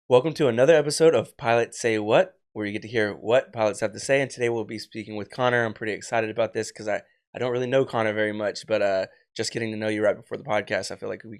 Welcome to another episode of Pilots Say What, where you get to hear what pilots have to say. And today we'll be speaking with Connor. I'm pretty excited about this because I don't really know Connor very much, but just getting to know you right before the podcast, I feel like we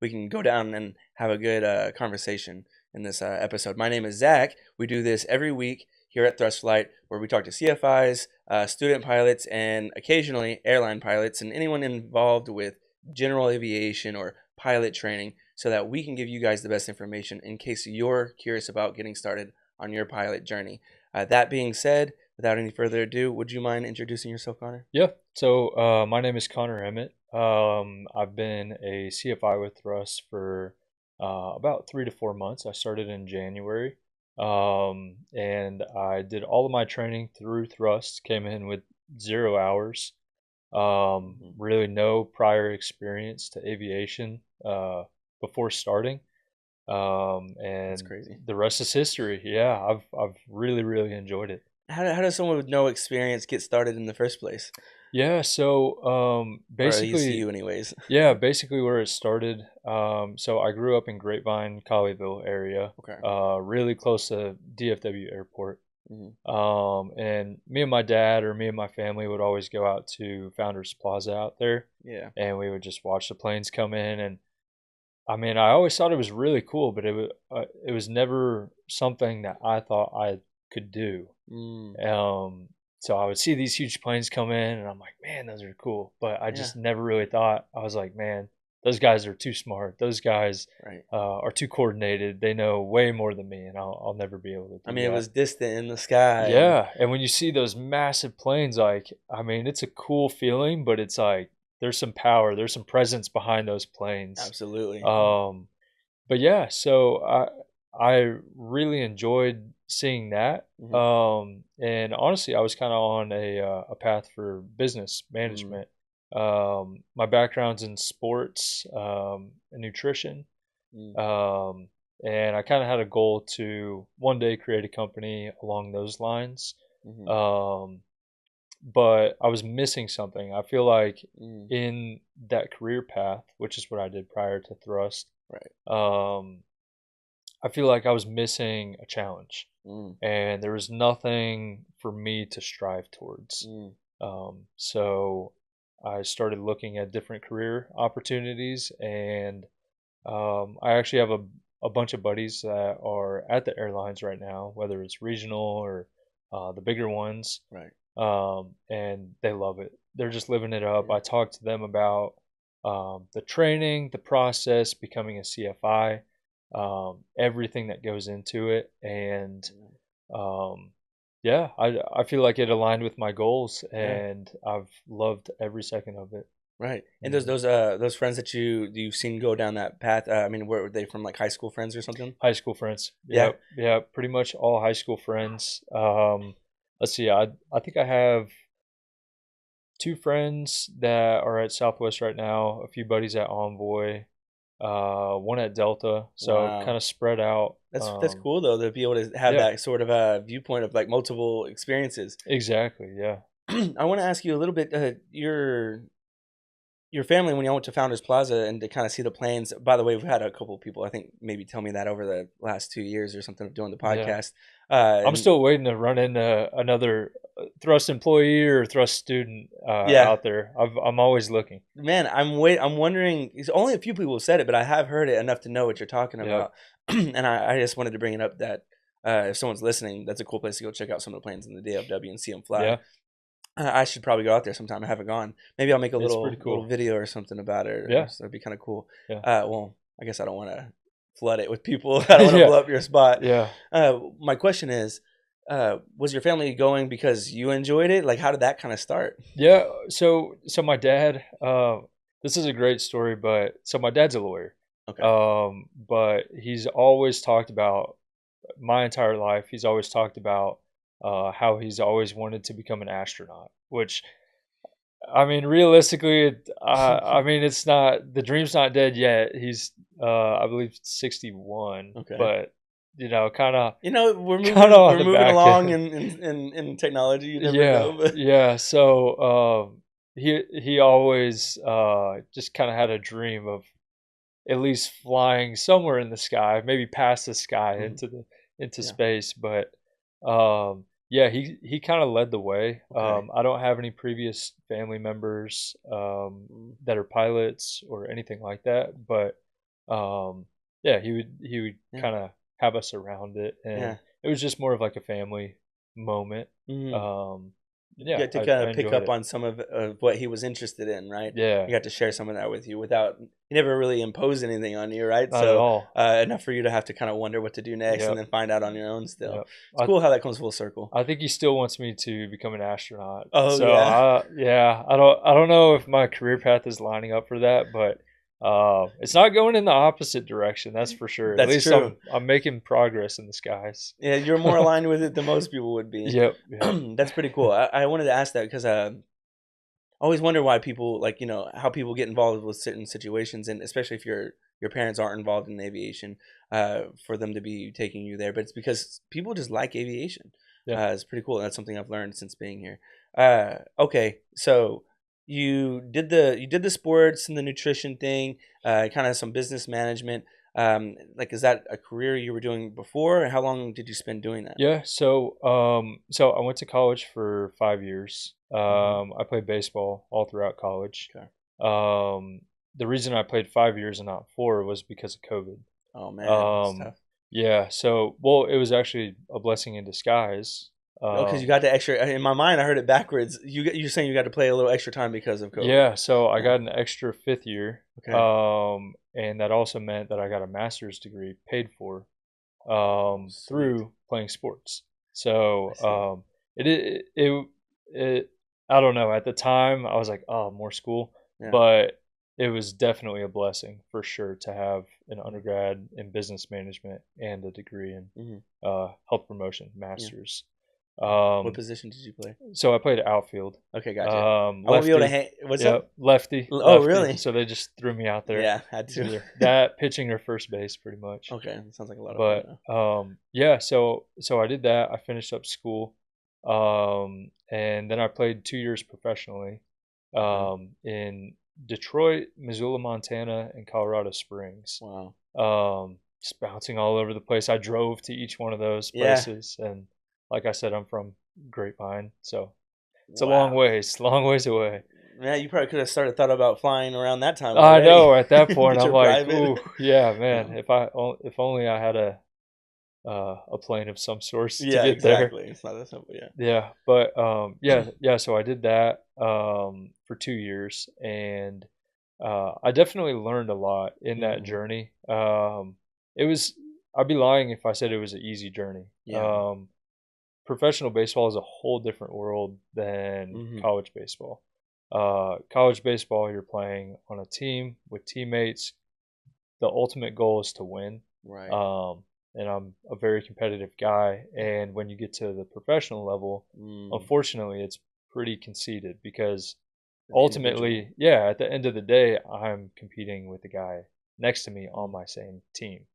can go down and have a good conversation in this episode. My name is Zach. We do this every week here at Thrust Flight, where we talk to CFIs, student pilots, and occasionally airline pilots and anyone involved with general aviation or pilot training, so that we can give you guys the best information in case you're curious about getting started on your pilot journey. That being said, without any further ado, would you mind introducing yourself, Connor? Yeah. So my name is Connor Emmett. I've been a CFI with Thrust for about 3 to 4 months. I started in January, and I did all of my training through Thrust. Came in with 0 hours. Really no prior experience to aviation before starting. That's And crazy. the rest is history. Yeah, I've really enjoyed it. How does someone with no experience get started in the first place? Yeah, so Or at least basically, you, anyways. yeah, basically where it started. So I grew up in Grapevine, Colleyville area, Okay. really close to DFW Airport. Hmm. And me and my dad or me and my family would always go out to Founders Plaza out there, Yeah. and we would just watch the planes come in. And I mean, I always thought it was really cool, but it was never something that I thought I could do. Mm. So I would see these huge planes come in, and I'm like, man, those are cool. But I Yeah. just never really thought. I was like, man, those guys are too smart. Those guys Right. are too coordinated. They know way more than me, and I'll never be able I to do mean, it that. was distant in the sky, and Yeah, and when you see those massive planes, like, I mean, it's a cool feeling, but it's like there's some power, there's some presence behind those planes. absolutely. Um, but yeah, so I really enjoyed seeing that. Hmm. And honestly, I was kind of on a path for business Mm. management. My background's in sports and nutrition. Mm. Um, and I kind of had a goal to one day create a company along those lines. Hmm. Um, but I was missing something. I feel like Mm. in that career path, which is what I did prior to Thrust, Right. um, I feel like I was missing a challenge, Mm. and there was nothing for me to strive towards. Mm. So I started looking at different career opportunities, and I actually have a bunch of buddies that are at the airlines right now, whether it's regional or the bigger ones, Right. and they love it. They're just living it up. Yeah. I talked to them about the training, the process, becoming a CFI, everything that goes into it, and um, yeah, I feel like it aligned with my goals, Yeah. and I've loved every second of it. Right. And those Mhm. those uh those friends that you've seen go down that path. I mean, were they from like high school friends or something? High school friends. Yeah. Yep, yeah, pretty much all high school friends. Let's see, I think I have two friends that are at Southwest right now, a few buddies at Envoy, one at Delta, so kind Wow. of spread out. That's cool though, to be able to have Yeah, that sort of viewpoint of like multiple experiences. exactly. Yeah, I want to ask you a little bit. Your family, when y'all went to Founders Plaza and to kind of see the planes. By the way, we've had a couple of people, I think, maybe tell me that over the last 2 years or something of doing the yeah. podcast. I'm And still waiting to run into another Thrust employee or Thrust student yeah, out there. I'm always looking. man, I'm wondering. It's only a few people have said it, but I have heard it enough to know what you're talking Yep. about. And I just wanted to bring it up that if someone's listening, that's a cool place to go check out some of the planes in the DFW and see them fly. Yeah, I should probably go out there sometime. I haven't gone. Maybe I'll make a it's pretty little cool. video or something about it. Yeah, So that'd be kind of cool. yeah, Well, I guess I don't want to flood it with people. I don't want to yeah, blow up your spot. yeah. My question is, was your family going because you enjoyed it? Like, how did that kind of start? Yeah, so my dad, this is a great story, but so my dad's a lawyer, Okay. but he's always talked about my entire life. He's always talked about how he's always wanted to become an astronaut. Which, I mean, realistically, I mean, it's not, the dream's not dead yet. He's, I believe, 61, Okay. but kind of You know, we're kind moving of on we're the moving back along end. in technology. You never Yeah, know, but yeah. So he always just kind of had a dream of at least flying somewhere in the sky, maybe past the sky Mhm. into Yeah. space. But yeah, he kind of led the way. Okay. I don't have any previous family members Mm. that are pilots or anything like that, but yeah, he would Yeah. kind of have us around it, and Yeah. it was just more of like a family moment. Mhm. Um, You yeah, got to kind I of pick enjoyed up it. on some of what he was interested in, right? Yeah, He got to share some of that with you without he never really imposed anything on you, right? not at So all. enough for you to have to kind of wonder what to do next and Yep, then find out on your own still. yep. It's cool how that comes full circle. I think he still wants me to become an astronaut. Oh So yeah. yeah, I don't know if my career path is lining up for that, but it's not going in the opposite direction. That's for sure. At That's least true. I'm making progress in the skies. Yeah, you're more aligned with it than most people would be. Yep, yep. That's pretty cool. I wanted to ask that because always wonder why people like how people get involved with certain situations, and especially if your parents aren't involved in aviation, for them to be taking you there. But it's because people just like aviation. Yeah. It's pretty cool. That's something I've learned since being here. Okay, so you did the sports and the nutrition thing, kind of some business management. Like, is that a career you were doing before? How long did you spend doing that? Yeah, so I went to college for 5 years. Hmm. I played baseball all throughout college. Okay. Um, the reason I played 5 years and not four was because of COVID. Oh man, it's Um, tough. yeah, so well, it was actually a blessing in disguise. Oh, because you got the extra. In my mind, I heard it backwards. You're saying you got to play a little extra time because of COVID. Yeah, so I Yeah. got an extra fifth year, Okay. and that also meant that I got a master's degree paid for Sweet. through playing sports. So I see. it I don't know. At the time, I was like, oh, more school, Yeah. but it was definitely a blessing for sure to have an Mhm. undergrad in business management and a degree in Mhm. health promotion, Yeah. masters. What Um, position did you play? so I played outfield, Okay, gotcha. I won't be able to lefty. hang. What's Yeah, up? Oh, lefty. really? So they just threw me out there. Yeah, had It's to. either that, pitching, or first base, pretty much. Okay, that sounds like a lot of fun But though. yeah, so I did that. I finished up school, and then I played 2 years professionally Okay. in Detroit, Missoula, Montana, and Colorado Springs. Wow. Just bouncing all over the place. I drove to each one of those Yeah. places, and like I said, I'm from Grapevine, so it's a long Wow. ways, long ways away. Yeah, you probably could have started thought about flying around that time I already. know. At that point, Get I'm your like, private. ooh, yeah, Yeah. man. If only I had a plane of some sorts to Yeah, get there. exactly. It's not that simple. Yeah. Yeah, but yeah, yeah. So I did that for 2 years, and I definitely learned a lot in that Hmm. journey. It was I'd be lying if I said it was an easy journey. Yeah. Professional baseball is a whole different world than Hmm. college baseball. College baseball, you're playing on a team with teammates. The ultimate goal is to win. Right. Um, and I'm a very competitive guy. And when you get to the professional level, Mm. unfortunately, it's pretty conceited because An individual. ultimately, yeah, at the end of the day, I'm competing with the guy next to me on Mm. my same team.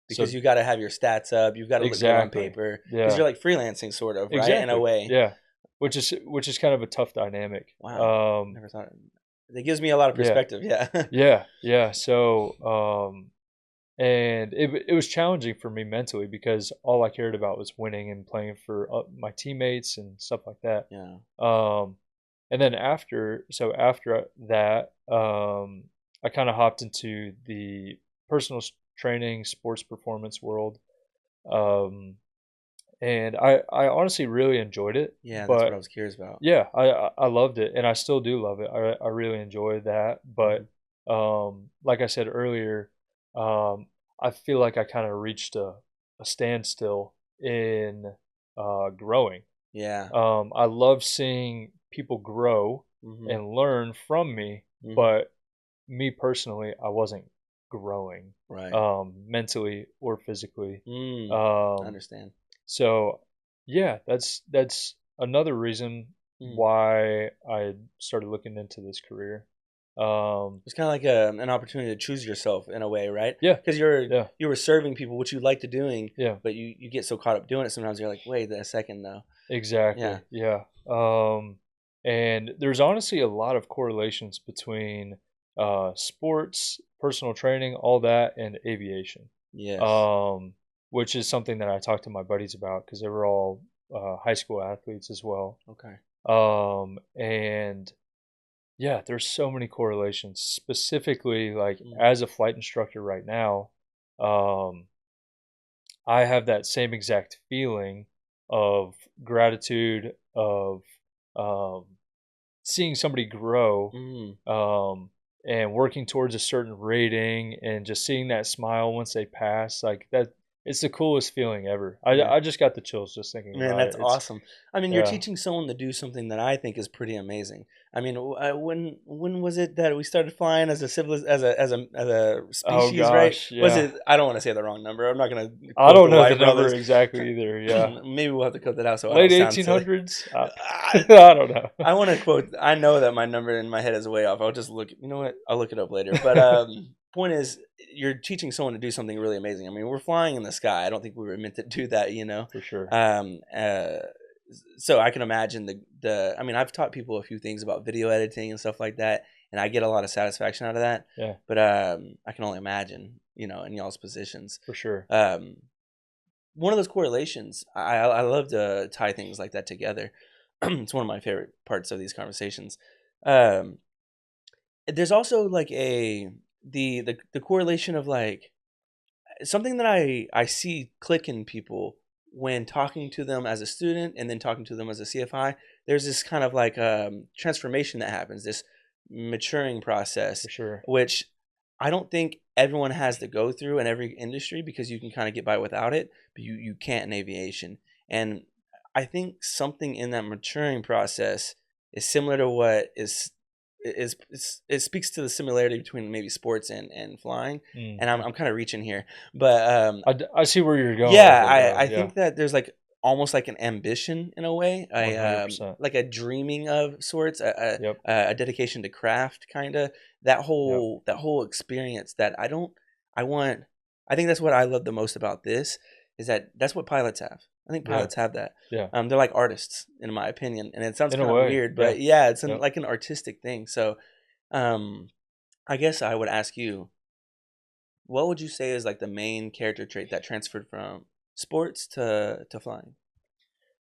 Because So you got to have your stats up. You've got to look good on exactly, paper. Because yeah, you're like freelancing, sort of, right? In a exactly, way. yeah, which is kind of a tough dynamic. Wow. Never thought. It gives me a lot of Yeah, perspective. Yeah. yeah, yeah. So and it was challenging for me mentally because all I cared about was winning and playing for my teammates and stuff like that. Yeah. Um, and then after that, I kind of hopped into the personal training, sports performance world, um, and I honestly really enjoyed it. Yeah. That's what I But was curious about. yeah, I loved it, and I still do love it. I really enjoy that. Hmm. But like I said earlier, um, I feel like I kind of reached a standstill in growing. Yeah. I love seeing people grow Hmm. and learn from me, Hmm. but me personally, I wasn't growing Right. mentally or physically. I Um, understand. so yeah, that's another reason Mm. why I started looking into this career. Um, It's kind of like an opportunity to choose yourself in a way, right? yeah, Because yeah, you were serving people, which you like to doing, yeah, but you get so caught up doing it. Sometimes you're like, wait a second, though. Yeah. exactly. Yeah. And there's honestly a lot of correlations between sports personal training, all that, and aviation. Yes. Um, which is something that I talked to my buddies about because they were all high school athletes as well. Okay. And yeah, there's so many correlations. Specifically, like Mm. as a flight instructor right now, um, I have that same exact feeling of gratitude of um, seeing somebody grow, Mm. um, and working towards a certain rating, and just seeing that smile once they pass, like that. It's the coolest feeling ever. I Yeah. I just got the chills just thinking Man, about that's it. It's awesome. I mean, you're yeah. teaching someone to do something that I think is pretty amazing. I mean, when was it that we started flying as a as a Oh species, right? gosh, Was yeah. it? I don't want to say the wrong number. I'm not gonna I quote don't the know the White number brothers. exactly either. Yeah, Maybe we'll have to cut that out so I late don't sound silly. 1800s. I, I don't know. I want to quote. I know that my number in my head is way off. I'll just look. You know what? I'll look it up later. But point is, you're teaching someone to do something really amazing. I mean, we're flying in the sky. I don't think we were meant to do that. You know. For sure. Um. So I can imagine the. I mean, I've taught people a few things about video editing and stuff like that, and I get a lot of satisfaction out of that. Yeah, But I can only imagine, in y'all's positions. for sure. Um, one of those correlations, I love to tie things like that together. It's one of my favorite parts of these conversations. Um, there's also like the correlation of like something that I see click in people when talking to them as a student and then talking to them as a CFI. There's this kind of like transformation that happens, this maturing process, For sure. which I don't think everyone has to go through in every industry because you can kind of get by without it, but you can't in aviation. And I think something in that maturing process is similar to what it speaks to the similarity between maybe sports and flying. And Hmm. I'm kind of reaching here, but I see where you're going with yeah, it though. I Yeah, think that there's like almost like an ambition in a way, 100%. like a dreaming of sorts, Yep. a dedication to craft, kind of Yep. that whole experience that I want. I think that's what I love the most about this is that that's what pilots have. I think Yeah. pilots have that. Yeah. They're like artists, in my opinion, and it sounds In a kind of way. weird, Yeah. but yeah, it's Yep. like an artistic thing. So, um, I guess I would ask you, what would you say is like the main character trait that transferred from sports to flying?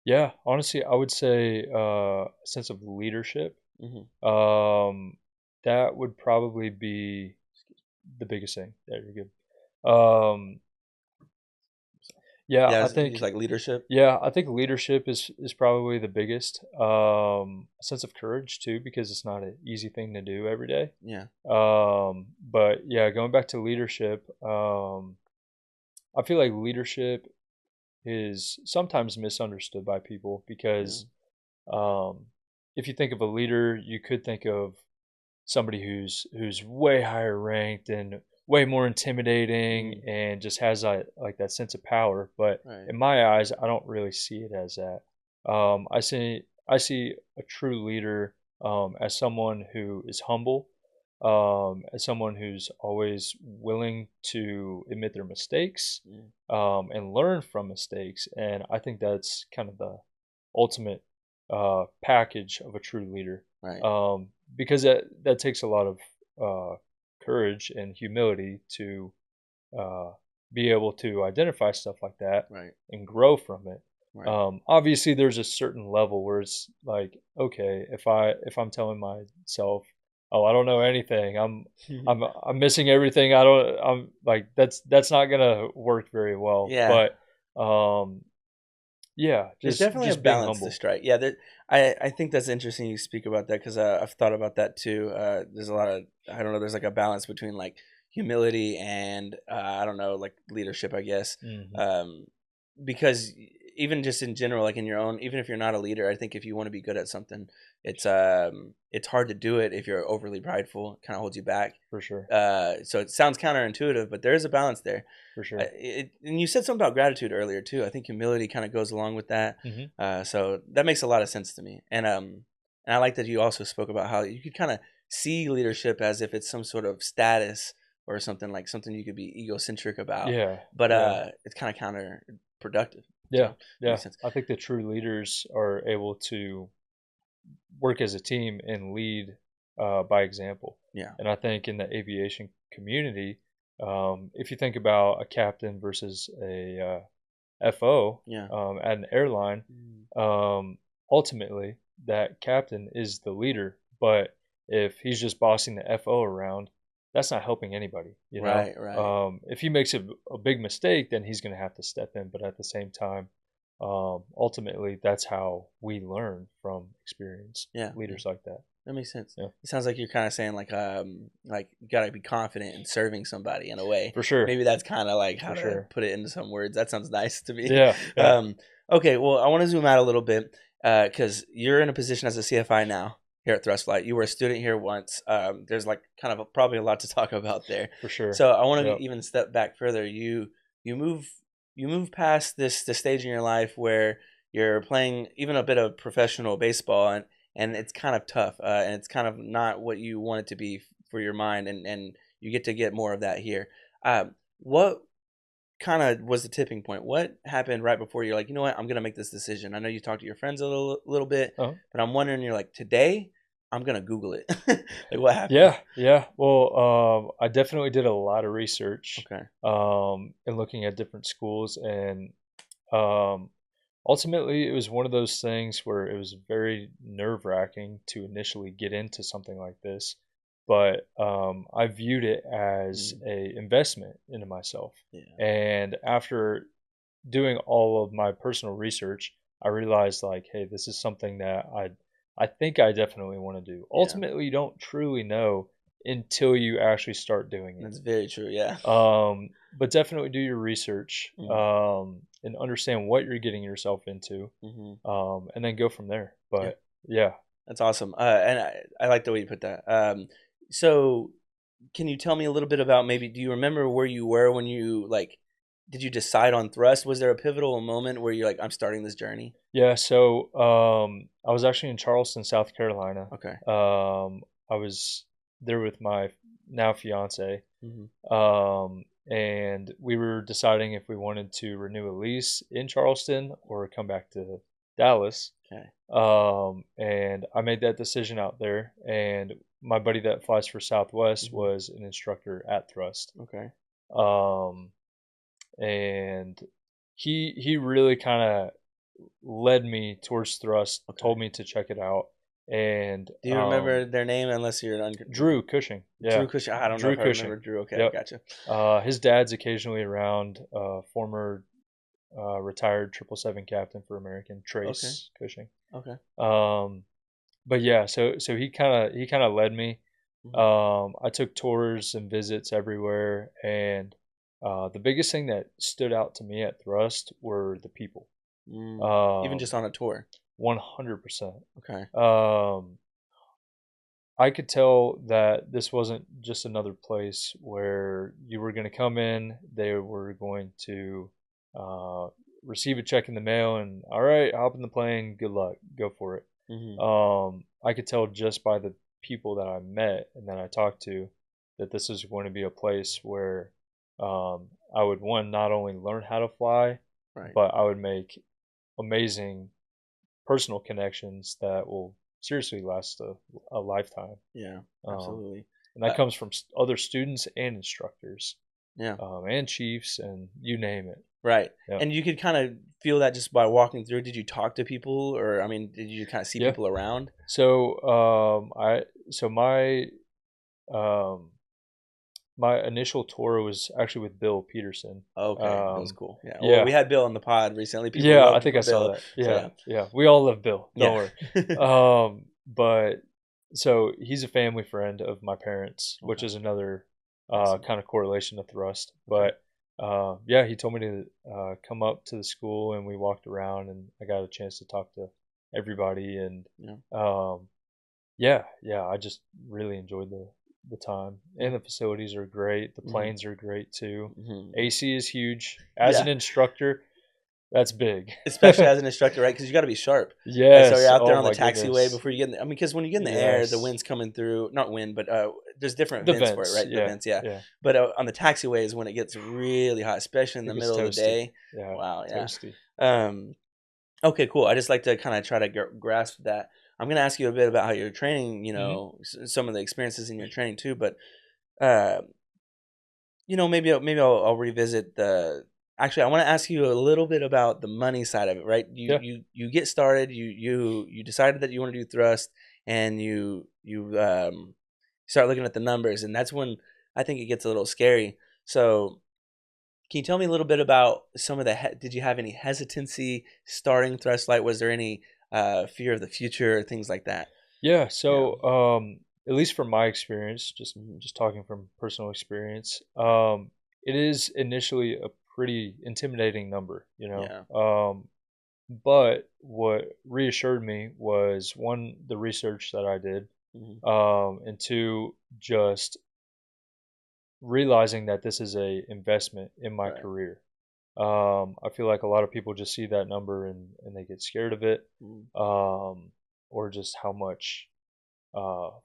Yeah. Honestly, I would say a sense of leadership. Hmm. Um, that would probably be the biggest thing. Yeah, you're good. Yeah, Yeah, I he's think like leadership. yeah, I think leadership is probably the biggest. A sense of courage too, because it's not an easy thing to do every day. Yeah. But yeah, going back to leadership, I feel like leadership is sometimes misunderstood by people Yeah. because um, if you think of a leader, you could think of somebody who's way higher ranked and way more intimidating Mm, and just has like that sense of power. But right. in my eyes, I don't really see it as that. I see a true leader as someone who is humble, as someone who's always willing to admit their mistakes, Yeah. and learn from mistakes. And I think that's kind of the ultimate package of a true leader, Right. um, because that takes a lot of uh, courage and humility to uh, be able to identify stuff like that Right. and grow from it. Right. Obviously, there's a certain level where it's like, okay, if I'm telling myself, oh, I don't know anything, I'm missing everything. I'm like that's not gonna work very well. Yeah. But um, yeah, There's just definitely a just being balance to humble strike. Yeah, I think that's interesting you speak about that because I've thought about that too. There's a lot of I don't know. There's like a balance between like humility and I don't know, like leadership, I guess. hmm Um, because even just in general, like in your own, even if you're not a leader, I think if you want to be good at something, it's hard to do it if you're overly prideful. It kind of holds you back. for sure, So it sounds counterintuitive, but there is a balance there. for sure. And you said something about gratitude earlier too. I think humility kind of goes along with that. hmm So that makes a lot of sense to me. And I like that you also spoke about how you could kind of see leadership as if it's some sort of status or something like something you could be egocentric about. Yeah, But yeah, it's kind of counterproductive. So yeah, that yeah. makes sense. I think the true leaders are able to work as a team and lead by example. Yeah. And I think in the aviation community, if you think about a captain versus a FO Yeah. at an airline, Mm. um, ultimately that captain is the leader. But if he's just bossing the FO around, that's not helping anybody, you know? Right. Right. If he makes a big mistake, then he's going to have to step in. But at the same time, ultimately, that's how we learn from experience, Yeah. Yeah. leaders like that. That makes sense. Yeah, It sounds like you're kind of saying like you gotta be confident in serving somebody in a way. for sure. Maybe that's kind of like how For to sure. put it into some words. That sounds nice to me. Yeah, yeah, Okay, well, I want to zoom out a little bit because you're in a position as a CFI now here at Thrust Flight. You were a student here once. There's like kind of probably a lot to talk about there. for sure. So I want to Yep. even step back further. You move you move past the stage in your life where you're playing even a bit of professional baseball and it's kind of tough and it's kind of not what you want it to be for your mind and you get more of that here. What kind of was the tipping point? What happened right before you're like, you know what, I'm gonna make this decision? I know you talked to your friends a little bit, Uh-huh. but I'm wondering, you're like, today I'm gonna Google it. Like, what happened? Yeah, yeah. Well, I definitely did a lot of research, Okay. and looking at different schools, and um, ultimately, it was one of those things where it was very nerve-wracking to initially get into something like this, but I viewed it as Mm, a investment into myself. yeah. And after doing all of my personal research, I realized like, hey, this is something that I think I definitely want to do. Yeah. Ultimately, you don't truly know until you actually start doing it. That's very true. Yeah. But definitely do your research, Mm, and understand what you're getting yourself into, hmm. and then go from there. Yeah. But yeah, That's awesome. And I like the way you put that. So can you tell me a little bit about, maybe do you remember where you were when you like did you decide on thrust? Was there a pivotal moment where you're like, I'm starting this journey? yeah. So I was actually in Charleston, South Carolina. Okay. I was there with my now fiance, Hmm. and we were deciding if we wanted to renew a lease in Charleston or come back to Dallas. Okay. And I made that decision out there. And my buddy that flies for Southwest Hmm. was an instructor at Thrust. Okay. Um, and he really kind of led me towards Thrust, Okay. told me to check it out. And Do you remember their name, unless you're Drew Cushing, yeah, Drew Cushing? I don't know Drew if I Cushing, remember Drew. Okay, yep. gotcha. His dad's occasionally around, former retired 777 captain for American, Okay. Trace Cushing. Okay. Um, but yeah, so he kind of led me. Hmm. I took tours and visits everywhere, and the biggest thing that stood out to me at Thrust were the people. Mm. Even Um, just on a tour. 100%. Okay. Um, I could tell that this wasn't just another place where you were going to come in, they were going to uh, receive a check in the mail, and all right, hop in the plane, good luck, go for it. Hmm. I could tell just by the people that I met and that I talked to that this is going to be a place where I would, one, not only learn how to fly, Right. but I would make amazing personal connections that will seriously last a lifetime. Yeah. Um, Absolutely. and that comes from other students and instructors, Yeah. and chiefs, and you name it. Right. Yep. And you could kind of feel that just by walking through. Did you talk to people, or I mean, did you kind of see Yeah. people around? So um, my initial tour was actually with Bill Peterson. Okay, Bill's cool. Yeah. Well, we Yeah, had Bill on the pod recently. People yeah, I love think I saw Bill. that. So Yeah, yeah. yeah, we all love Bill. Don't Yeah. worry. But so he's a family friend of my parents, which Okay. is another Awesome. kind of correlation to Thrust. Okay. But yeah, he told me to come up to the school, and we walked around, and I got a chance to talk to everybody, and Yeah. um, yeah, yeah, I just really enjoyed the time, Yeah. and the facilities are great. The Hmm. planes are great too. Hmm. AC is huge. As an Yeah. instructor, that's big. Especially as an instructor, right? Because you got to be sharp. Right. So you're Yes. out there Oh on the my taxiway goodness. before you get in the, I mean, because when you get in the air, the Yes. wind's coming through, not wind, but there's different The vents for it, vents. right? The Yeah. vents, yeah. Yeah. But on the taxiway is when it gets really hot, especially in the It gets middle of the toasty. day. Yeah. Wow. Yeah. Toasty. Um, okay, cool. I just like to kind of try to grasp that. I'm gonna ask you a bit about how you're training. Hmm. Some of the experiences in your training too. But uh, maybe I'll revisit the. Actually, I want to ask you a little bit about the money side of it. Right? You Yeah. you you get started. You decided that you want to do thrust, and you start looking at the numbers, and that's when I think it gets a little scary. So can you tell me a little bit about some of the did you have any hesitancy starting thrust light? Was there any fear of the future or things like that? Yeah. Yeah. So, at least from my experience, just Mhm. just talking from personal experience, it is initially a pretty intimidating number, Yeah. But what reassured me was one, the research that I did, Mhm. and two, just realizing that this is a investment in my Right. career. I feel like a lot of people just see that number and they get scared of it, Mhm. or just how much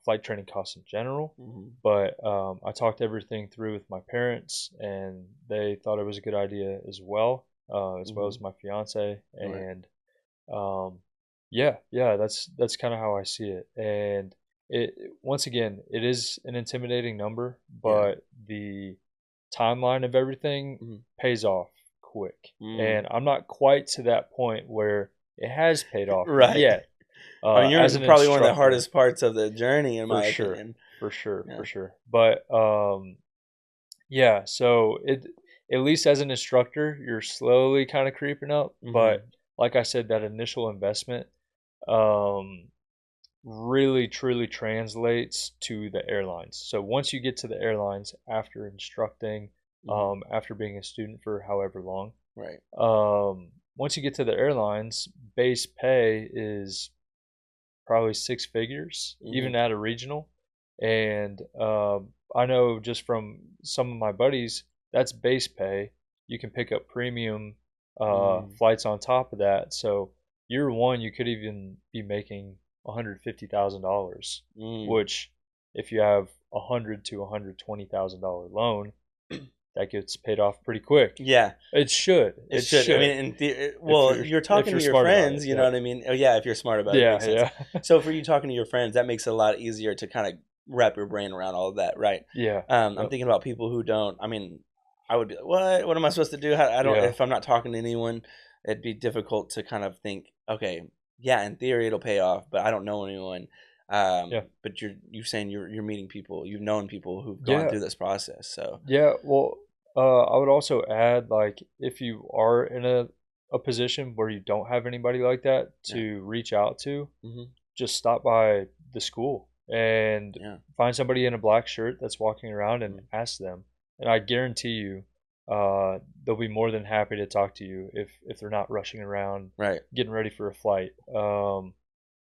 flight training costs in general. Mhm. But I talked everything through with my parents, and they thought it was a good idea as well Mhm. as my fiance. Right. And um, yeah, that's kind of how I see it. And it once again, it is an intimidating number, Yeah. but the timeline of everything Mhm. pays off quick. Mm. And I'm not quite to that point where it has paid off Right. yet. I mean, you're As in an probably one of the instructor, hardest parts of the journey, in for my sure, opinion. for sure, Yeah. for sure. But yeah, so it at least as an instructor, you're slowly kind of creeping up. Mhm. But like I said, that initial investment um, really truly translates to the airlines. So once you get to the airlines after instructing, Mhm. after being a student for however long, Right. once you get to the airlines, base pay is probably six figures, Mhm. even at a regional. And I know just from some of my buddies, that's base pay. You can pick up premium Mm. flights on top of that. So year one, you could even be making $150,000, Mm. which if you have $100 to $120,000 loan, that gets paid off pretty quick. Yeah. It should. It It should. I mean, should well, you're if talking you're to your smart about it. friends, you know Yep. what I mean? Oh, yeah, if you're smart about it, it Yeah. makes sense. Yeah. So for you talking to your friends, that makes it a lot easier to kind of wrap your brain around all of that, right? Yeah. I'm Yep. thinking about people who don't. I mean, I would be like, what? What am I supposed to do? I don't. Yeah. If I'm not talking to anyone, it'd be difficult to kind of think. Okay, yeah, in theory it'll pay off, but I don't know anyone. Yeah. But you're saying you're meeting people, you've known people who've gone Yeah. through this process. So Yeah. Well, I would also add, like, if you are in a position where you don't have anybody like that yeah. to reach out to, Hmm. just stop by the school and Yeah. find somebody in a black shirt that's walking around and Mm. ask them. And I guarantee you, they'll be more than happy to talk to you if they're not rushing around Right. getting ready for a flight.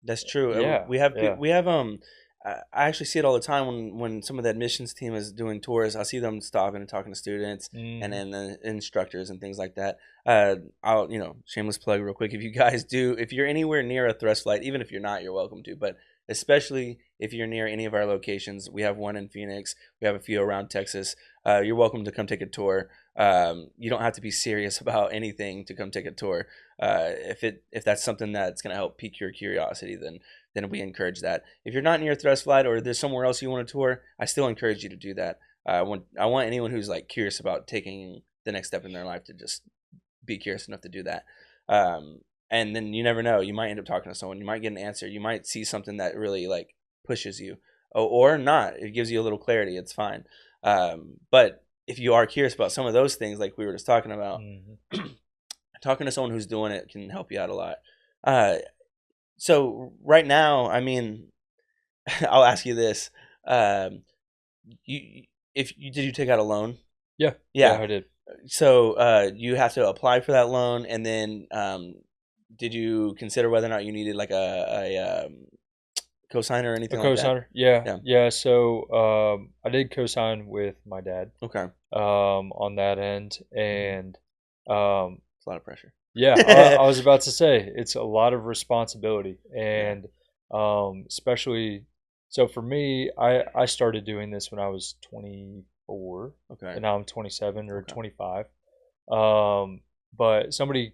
That's true. Yeah. Yeah. We have I actually see it all the time when some of the admissions team is doing tours. I see them stopping and talking to students and Hmm. then the instructors and things like that. I'll shameless plug real quick. If you guys do, if you're anywhere near a thrust flight, even if you're not, you're welcome to. But especially if you're near any of our locations, we have one in Phoenix. We have a few around Texas. You're welcome to come take a tour. You don't have to be serious about anything to come take a tour. If that's something that's going to help pique your curiosity, then we encourage that. If you're not near thrust flight or there's somewhere else you want to tour, I still encourage you to do that. I want anyone who's like curious about taking the next step in their life to just be curious enough to do that. Um, and then you never know, you might end up talking to someone, you might get an answer, you might see something that really like pushes you, or not. It gives you a little clarity. It's fine. But if you are curious about some of those things, like we were just talking about, Hmm. talking to someone who's doing it can help you out a lot. Uh, so right now, I mean, I'll ask you this: um, you if you did you take out a loan? Yeah. Yeah. Yeah. I did. So you have to apply for that loan, and then did you consider whether or not you needed like a cosigner or A anything like that? cosigner? Yeah, Yeah. yeah. So I did cosign with my dad Okay. on that end, Hmm. and um, It's a lot of pressure. yeah, I was about to say it's a lot of responsibility, Yeah. and especially so for me, I started doing this when I was 24, Okay. and now I'm 27 or Okay. 25. Um, but somebody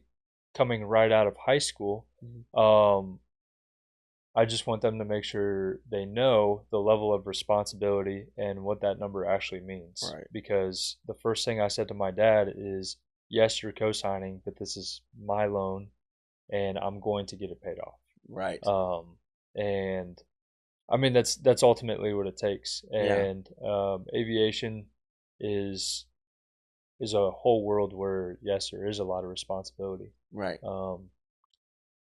coming right out of high school, Hmm. um, I just want them to make sure they know the level of responsibility and what that number actually means. Right. Because the first thing I said to my dad is, yes, you're co-signing, but this is my loan and I'm going to get it paid off. Right. And I mean, that's ultimately what it takes. Yeah. And aviation is is a whole world where, yes, there is a lot of responsibility. Right. Um,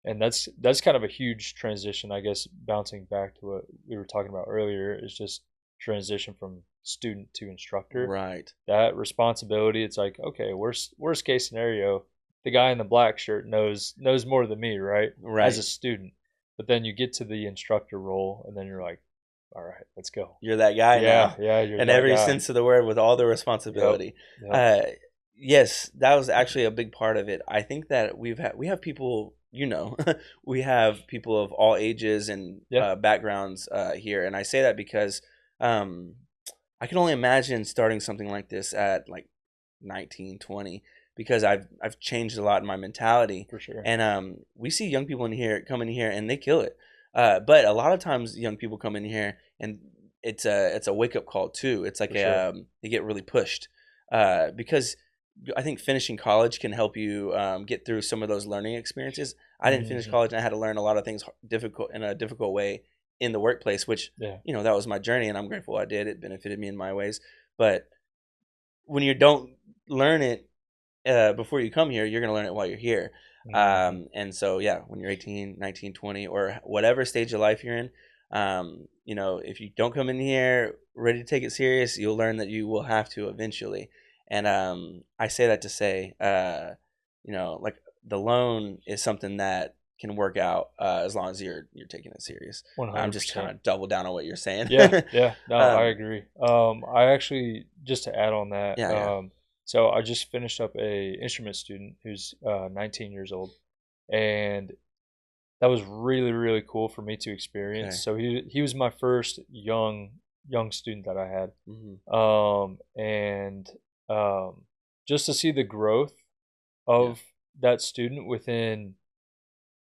and that's kind of a huge transition, I guess. Bouncing back to what we were talking about earlier, is just transition from student to instructor. Right. That responsibility, it's like, okay, worst case scenario, the guy in the black shirt knows more than me, right? As a Right. student. But then you get to the instructor role, and then you're like, all right, let's go. You're that guy Yeah, now, yeah, you're in that every guy. sense of the word, with all the Yep, responsibility. yep, Uh, yes, that was actually a big part of it. I think that we have people, we have people of all ages and yeah, backgrounds here, and I say that because um, I can only imagine starting something like this at like 19, 20, because I've changed a lot in my mentality, for sure. and we see young people in here come in here and they kill it. But a lot of times young people come in here and it's a wake up call too. It's like For sure. they get really pushed because I think finishing college can help you get through some of those learning experiences. I didn't finish Hmm. college and I had to learn a lot of things difficult in a difficult way in the workplace, which Yeah. that was my journey, and I'm grateful I did. It benefited me in my ways. But when you don't learn it before you come here, you're going to learn it while you're here. Hmm. And so, yeah, when you're 18, 19, 20, or whatever stage of life you're in, if you don't come in here ready to take it serious, you'll learn that you will have to eventually. And I say that to say, like the loan is something that can work out as long as you're taking it serious. I'm just kind 100%. of double down on what you're saying. Yeah, yeah. No, I um, agree. I actually, just to add on that, yeah, yeah. so I just finished up a instrument student who's 19 years old, and that was really, really cool for me to experience. Okay. So he was my first young student that I had. Hmm. And just to see the growth Yeah. of that student within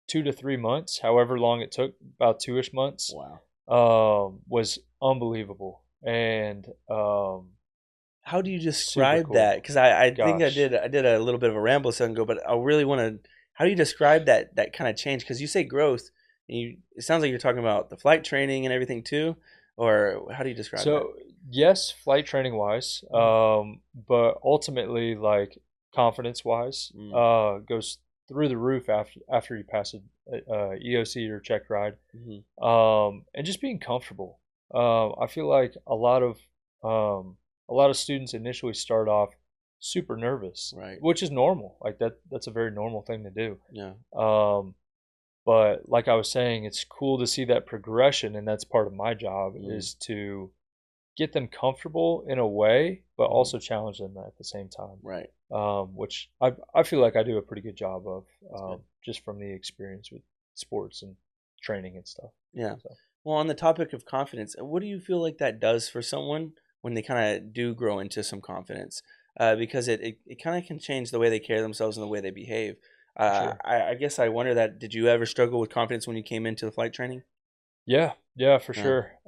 2 to 3 months, however long it took, about 2-ish months, Wow. was unbelievable and How do you super describe that? cool. Because I think Gosh. I did a little bit of a ramble a second ago, but I really want to. How do you describe that kind of change? Because you say growth, and it sounds like you're talking about the flight training and everything too, or how do you describe that? So yes, flight training wise, Mhm. but ultimately, like, confidence wise, Mm. goes through the roof after you pass a EOC or check ride, Mhm. and just being comfortable. I feel like a lot of students initially start off super nervous, Right. which is normal. Like that's a very normal thing to do. Yeah. Um, but like I was saying, it's cool to see that progression, and that's part of my job, Mm. is to get them comfortable in a way, but Mhm. also challenge them at the same time. Right. Which I feel like I do a pretty good job of, That's good. just from the experience with sports and training and stuff. Yeah. So Well, on the topic of confidence, what do you feel like that does for someone when they kind of do grow into some confidence? Because it kind of can change the way they carry themselves and the way they behave. for sure. I guess I wonder that, did you ever struggle with confidence when you came into the flight training? Yeah, yeah, for Yeah. sure.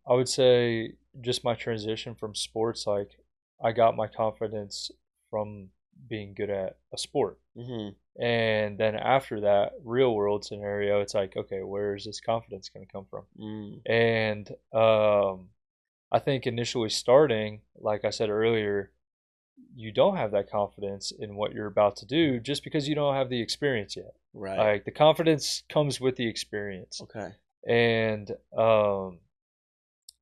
I would say just my transition from sports, like, I got my confidence from being good at a sport. Mm-hmm. And then after that real world scenario, it's like, okay, where is this confidence going to come from? Mm. And I think initially starting, like I said earlier, you don't have that confidence in what you're about to do just because you don't have the experience yet. Right. Like, the confidence comes with the experience. Okay. And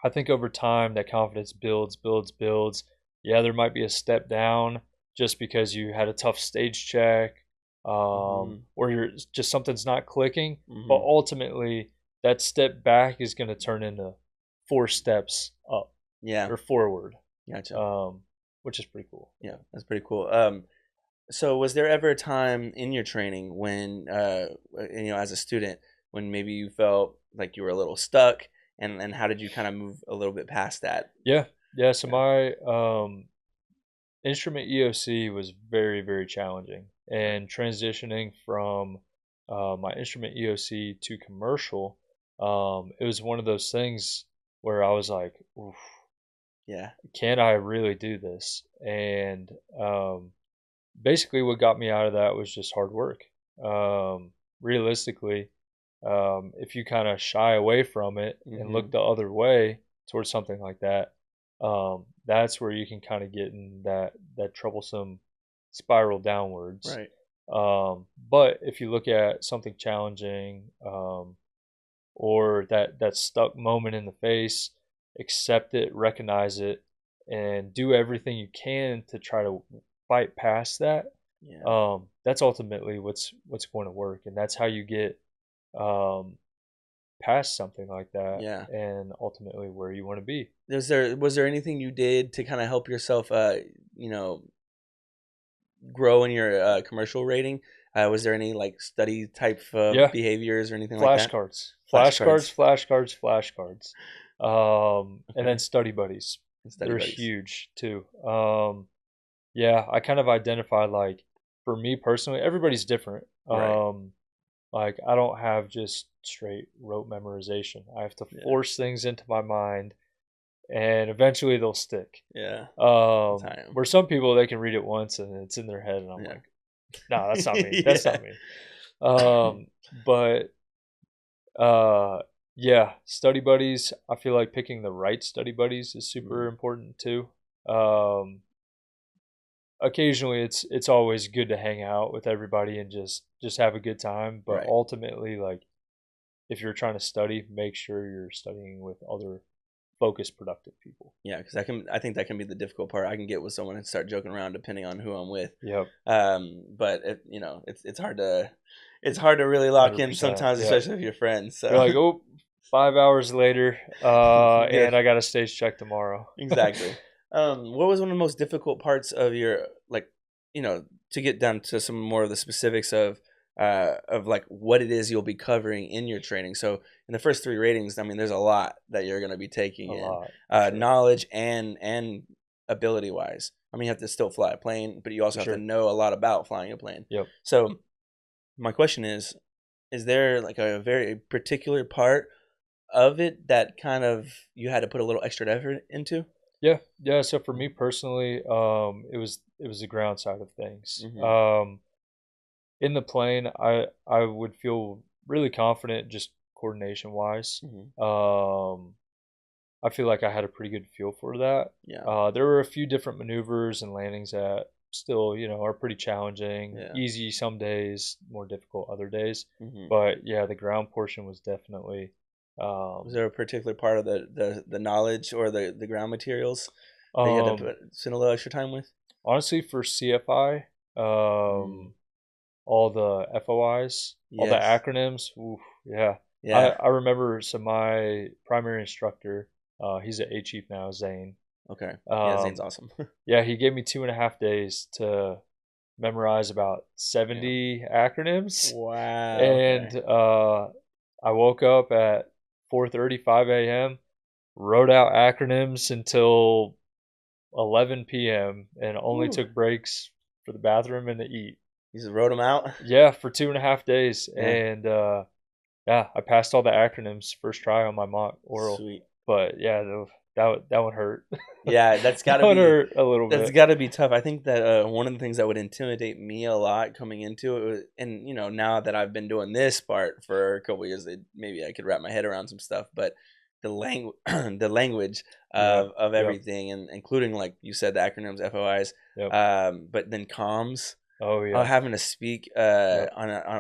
I think over time that confidence builds, builds, builds. Yeah, there might be a step down just because you had a tough stage check, Mm-hmm. or you're just, something's not clicking. But Mm-hmm. ultimately, that step back is going to turn into 4 steps up Yeah. or forward, Gotcha. um, which is pretty cool. Yeah, that's pretty cool. So was there ever a time in your training when, as a student, when maybe you felt like you were a little stuck, and how did you kind of move a little bit past that? Yeah, yeah. So Yeah. my instrument EOC was very, very challenging, Okay. and transitioning from my instrument EOC to commercial it was one of those things where I was like, oof, Yeah. can I really do this? And basically, what got me out of that was just hard work. Realistically, if you kind of shy away from it and Mm-hmm. look the other way towards something like that, that's where you can kind of get in that troublesome spiral downwards. Right. But if you look at something challenging, or that stuck moment in the face, accept it, recognize it, and do everything you can to try to fight past that. Yeah. That's ultimately what's going to work, and that's how you get um, past something like that, Yeah. and ultimately where you want to be. Was there anything you did to kind of help yourself, you know, grow in your commercial rating? Was there any like study type Yeah, behaviors or anything like that? flashcards, Flashcards flashcards, and then study buddies. and study They're buddies. huge too. Yeah, I kind of identify like for me personally, everybody's different. Right. Like I don't have just straight rote memorization. I have to Yeah. force things into my mind, and eventually they'll stick. Yeah. That's how I am. Where some people they can read it once and it's in their head, and I'm Yeah. like, no, that's not me. That's Yeah. not me. But uh, yeah, study buddies. I feel like picking the right study buddies is super Mm. important too. Um, Occasionally it's always good to hang out with everybody and just have a good time, but Right. ultimately, like, if you're trying to study, make sure you're studying with other focused, productive people. Yeah, because I think that can be the difficult part. I can get with someone and start joking around depending on who I'm with. Yep. But it's hard to really lock in 100%. sometimes, Yeah. especially if you're friends. You're So like, oh, 5 hours later, yeah, and I got a stage check tomorrow. exactly. What was one of the most difficult parts of your, like, to get down to some more of the specifics of like what it is you'll be covering in your training? So in the first three ratings, I mean, there's a lot that you're going to be taking A in, lot, for sure. knowledge and ability wise. I mean, you have to still fly a plane, but you For also have to sure. know a lot about flying a plane. Yep. So my question is there like a very particular part of it that kind of you had to put a little extra effort into? Yeah. Yeah. So for me personally, it was the ground side of things. Mm-hmm. In the plane, I would feel really confident just coordination wise. Mm-hmm. I feel like I had a pretty good feel for that. Yeah. There were a few different maneuvers and landings that still, are pretty challenging. Yeah. Easy some days, more difficult other days. Mm-hmm. But yeah, the ground portion was definitely. Was Um, there a particular part of the knowledge or the ground materials that you had to um, spend a little extra time with? Honestly, for CFI, Mm. all the FOIs, all the Yes. acronyms. Oof, yeah, I Yeah. I remember. So my primary instructor, he's an A chief now, Zane. Okay. Yeah, Zane's Um, awesome. yeah, he gave me 2.5 days to memorize about Yeah. 70 acronyms, Wow. and Okay. I woke up at 4:30, 5 a.m., wrote out acronyms until 11 p.m., and only Whew. took breaks for the bathroom and to eat. You just wrote them out. Yeah, for 2.5 days, Yeah. and yeah, I passed all the acronyms first try on my mock oral. Sweet. But yeah, that one hurt. Yeah, that's got That to one be hurt a little that's bit. got to be tough. I think that one of the things that would intimidate me a lot coming into it, and now that I've been doing this part for a couple years, maybe I could wrap my head around some stuff. But the language, the language Yeah. of Yep. everything, and including like you said, the acronyms, FOIs, Yep. but then comms. Oh Oh, yeah. having to speak Yep.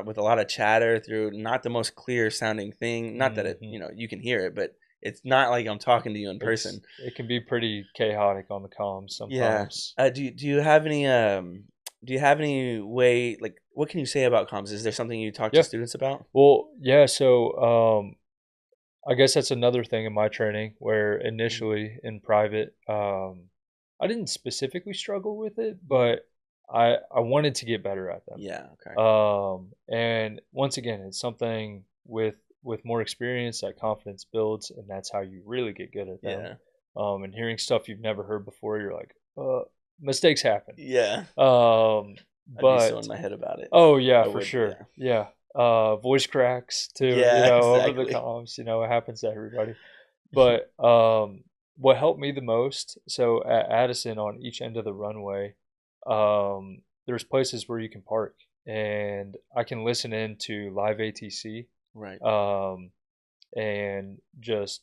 with a lot of chatter through not the most clear sounding thing. Not that it Hmm. you can hear it, but it's not like I'm talking to you in person. It can be pretty chaotic on the comms Yeah. sometimes. Do you have any way, like, what can you say about comms? Is there something you talk to Yeah. students about? Well, yeah. So I guess that's another thing in my training where Mhm. initially in private, I didn't specifically struggle with it, Mhm. but I wanted to get better at them. Yeah. Okay. And once again, it's something with more experience that confidence builds, and that's how you really get good at them. Yeah. And hearing stuff you've never heard before, you're like, mistakes happen. Yeah. Um, I'd be so in but my head about it. oh yeah, I for would. sure, Yeah. yeah. voice cracks too, Yeah, over the exactly. comms. It happens to everybody. But what helped me the most, so at Addison on each end of the runway, there's places where you can park, and I can listen in to live ATC, Right. um, and just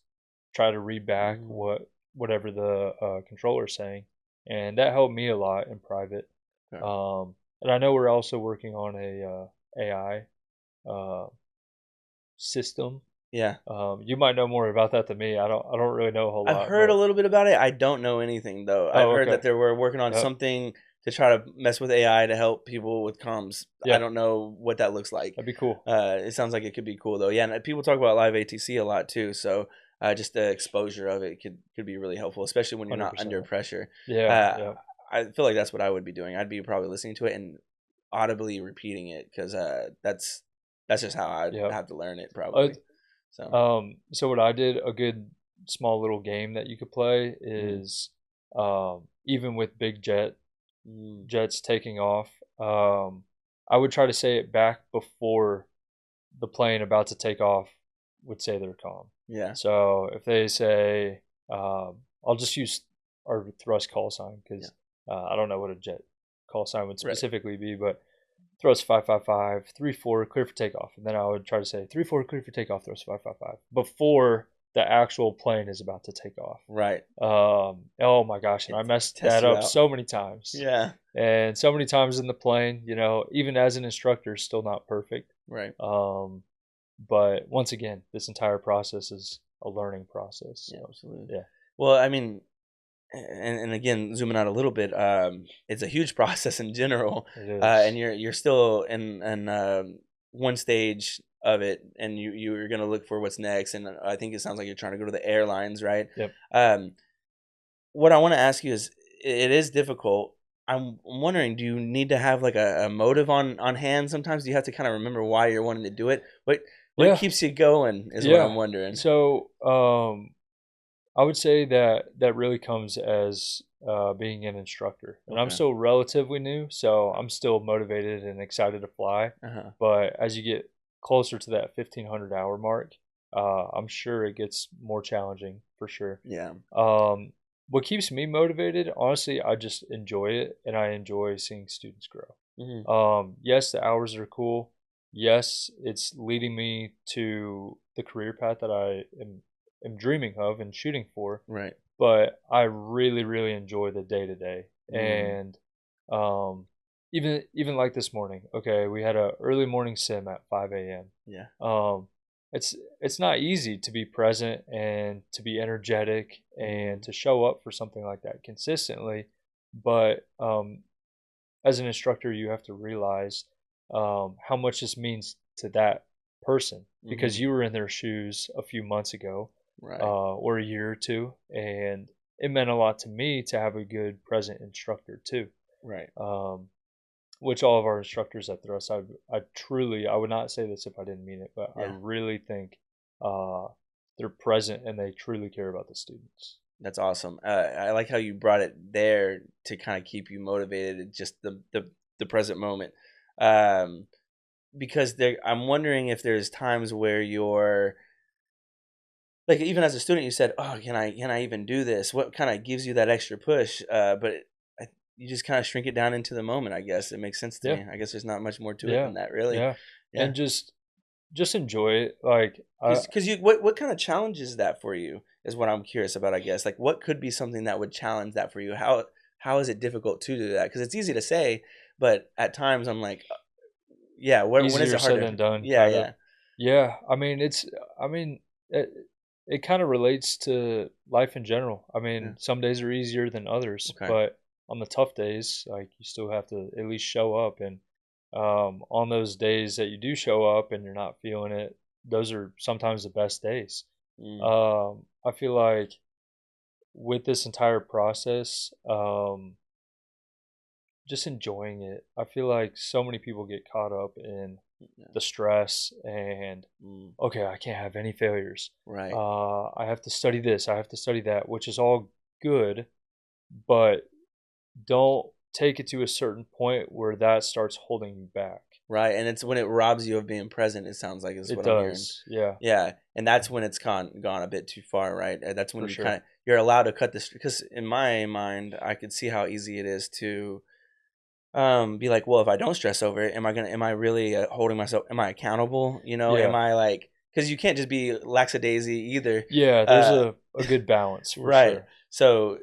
try to read back Mm, whatever the controller's saying, and that helped me a lot in private. okay. And I know we're also working on a AI uh, system. Yeah. You might know more about that than me. I don't really know a whole I've lot, heard a but little bit about it. I don't know anything though. I've oh, heard okay. that they were working on Yep. something to try to mess with AI to help people with comms. I Yeah, don't know what that looks like. that'd be cool. It sounds like it could be cool though. Yeah, and people talk about live ATC a lot too. So just the exposure of it could be really helpful, especially when you're not under 100%. pressure. Yeah, Uh, yeah, I feel like that's what I would be doing. I'd be probably listening to it and audibly repeating it because that's just how I'd yeah. have to learn it Uh, probably. So so what I did, a good small little game that you could play mm, is, even with big mm, jets taking off, I would try to say it back before the plane about to take off would say they're calm. yeah, So if they say, I'll just use our thrust call sign yeah, because I don't know what a jet call sign would right. specifically be, but thrust 555, 34, clear for takeoff. And then I would try to say 34, clear for takeoff, thrust 555 before the actual plane is about to take off. Right. Oh my gosh, and I It messed tests that you up out. so many times. Yeah. And so many times in the plane, even as an instructor, still not perfect. Right. Um, but once again, this entire process is a learning process. Yeah, So absolutely. yeah, Well, I mean, and again, zooming out a little bit, it's a huge process in general, it and is. you're still in one stage of it, and you're gonna look for what's next. And I think it sounds like you're trying to go to the airlines, right? Yep. Um, what I want to ask you is, it is difficult. I'm wondering, do you need to have like a motive on hand? Sometimes do you have to kind of remember why you're wanting to do it? What Yeah. keeps you going is what I'm Yeah. wondering. So I would say that really comes as being an instructor, and I'm Okay. still relatively new, so I'm still motivated and excited to fly. Uh huh. But as you get closer to that 1,500 hour mark, I'm sure it gets more challenging for sure. Yeah. Um, what keeps me motivated, honestly, I just enjoy it, and I enjoy seeing students grow. Hmm. Yes, the hours are cool. Yes, it's leading me to the career path that I am dreaming of and shooting for. Right. But I really, really enjoy the day to day. Mm. And um, even like this morning, okay, we had a early morning sim at 5 a.m. Yeah. Um, it's not easy to be present and to be energetic and Mm. to show up for something like that consistently. But as an instructor, you have to realize how much this means to that person because Mhm. you were in their shoes a few months ago, Right. or a year or two, and it meant a lot to me to have a good present instructor too. Right. Um, which all of our instructors at Thrust, I would not say this if I didn't mean it, but I Yeah. really think uh, they're present and they truly care about the students. That's awesome. I like how you brought it there to kind of keep you motivated. Just the present moment. Um, because I'm wondering if there's times where you're like, even as a student, you said, "Oh, can I even do this?" What kind of gives you that extra push? You just kind of shrink it down into the moment. I guess it makes sense to Yeah, me. I guess there's not much more to it yeah, than that, really. yeah, Yeah. and just enjoy it. Like Because what kind of challenges that for you is what I'm curious about. I guess like what could be something that would challenge that for you. How is it difficult to do that? Because it's easy to say, but at times I'm like, yeah, when is Easier it hard said to? than done, Yeah, kind of. yeah, Yeah, I mean, it kind of relates to life in general. I yeah. mean, some days are easier than others, Okay. but on the tough days, like you still have to at least show up. And on those days that you do show up and you're not feeling it, those are sometimes the best days. Mm, I feel like with this entire process, just enjoying it. I feel like so many people get caught up in yeah. the stress and Mm, okay, I can't have any failures. right. I have to study this, I have to study that, which is all good, but don't take it to a certain point where that starts holding you back. Right, and it's when it robs you of being present, it sounds like is It what I'm hearing. does. Yeah, Yeah, and that's when it's gone a bit too far, right? That's when for you sure. you're allowed to cut this, because in my mind, I could see how easy it is to be like, well, if I don't stress over it, am I really holding myself, am I accountable? Am Yeah. I like, because you can't just be lackadaisy either. Yeah, there's Uh, a good balance for right. sure. So,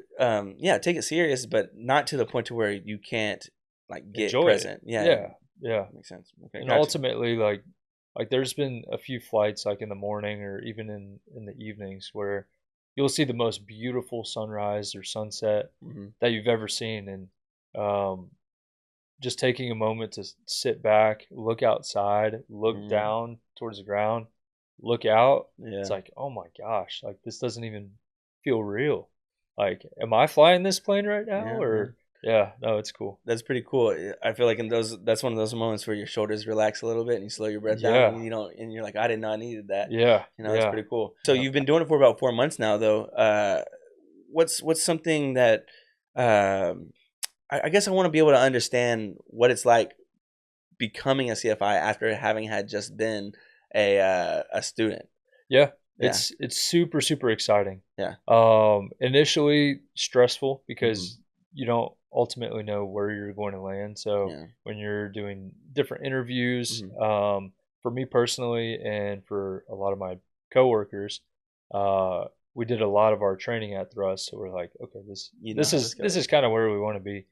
yeah, take it serious, but not to the point to where you can't like get Enjoy it. present. Yeah, Yeah, yeah. makes sense. Okay, And gotcha. ultimately, like there's been a few flights like in the morning or even in the evenings where you'll see the most beautiful sunrise or sunset Hmm. that you've ever seen, and um, just taking a moment to sit back, look outside, look Hmm. down towards the ground, look out. It's Yeah. like, oh my gosh, like this doesn't even feel real. Like, am I flying this plane right now? Yeah, yeah. Or yeah, no, it's cool. That's pretty cool. I feel like in that's one of those moments where your shoulders relax a little bit and you slow your breath down, Yeah, and you don't, and you're like, I did not needed that. yeah, That's yeah. pretty cool. So Yep. you've been doing it for about 4 months now, though. What's something that, um, I guess I want to be able to understand what it's like becoming a CFI after having had just been a student. Yeah, Yeah, it's super super exciting. yeah. Initially stressful Hmm. because you don't ultimately know where you're going to land. So Yeah. when you're doing different interviews, Hmm. for me personally and for a lot of my coworkers, we did a lot of our training at Thrust. So we're like, okay, this You know this how this is this goes. is kind of where we want to be.